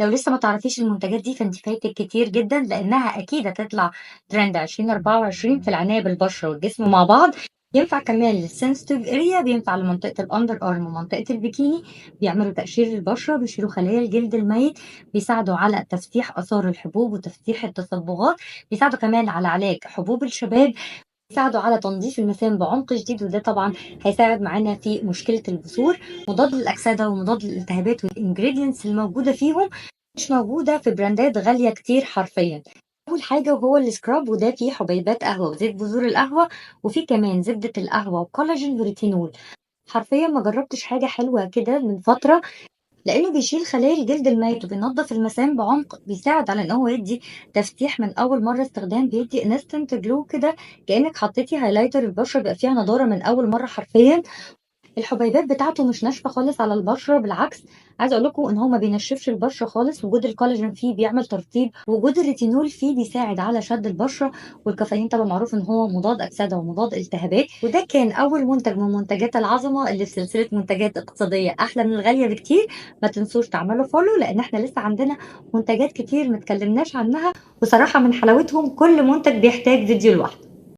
لو لسه ما تعرفيش المنتجات دي فأنتِ فايتِك كتير جدًا، لإنها أكيد هتطلع ترند 2024 في العناية بالبشرة والجسم مع بعض، ينفع كمان للsensitive area، بينفع لمنطقة الunder arm ومنطقة البيكيني، بيعملوا تقشير للبشرة، بيشيلوا خلايا الجلد الميت، بيساعدوا على تفتيح آثار الحبوب وتفتيح التصبغات، بيساعدوا كمان على علاج حبوب الشباب، بيساعدوا على تنظيف المسام بعمق شديد، وده طبعًا هيساعد معانا في مشكلة البثور، مضاد للأكسدة ومضاد للالتهابات والingredients الموجودة فيهم مش موجودة في براندات غالية كتير حرفيًا. أول حاجة وهو الscrub، وده فيه حبيبات قهوة وزيت بذور القهوة، وفيه كمان زبدة القهوة وكولاجين وريتينول. حرفيًا ما جربتش حاجة حلوة كده من فترة، لإنه بيشيل خلايا الجلد الميت وبينضف المسام بعمق، بيساعد على إن هو يدّي تفتيح من أول مرّة استخدام، بيدّي instant glow كده كإنِّك حطيتِ highlighter، البشرة بيبقى فيها نضارة من أول مرّة حرفيًا. الحبيبات بتاعته مش ناشفة خالص على البشرة، بالعكس عايزة أقول لكم إن هو ما بينشفش البشرة خالص، وجود الكولاجين فيه بيعمل ترطيب، وجود الريتينول فيه بيساعد على شد البشرة، والكافيين طبعًا معروف إن هو مضاد أكسدة ومضاد التهابات، وده كان أول منتج من منتجات العظمة اللي في سلسلة منتجات اقتصادية أحلى من الغالية بكتير. ما تنسوش تعملوا follow، لإن إحنا لسه عندنا منتجات كتير ما اتكلمناش عنها، وصراحة من حلاوتهم كل منتج بيحتاج فيديو لوحده.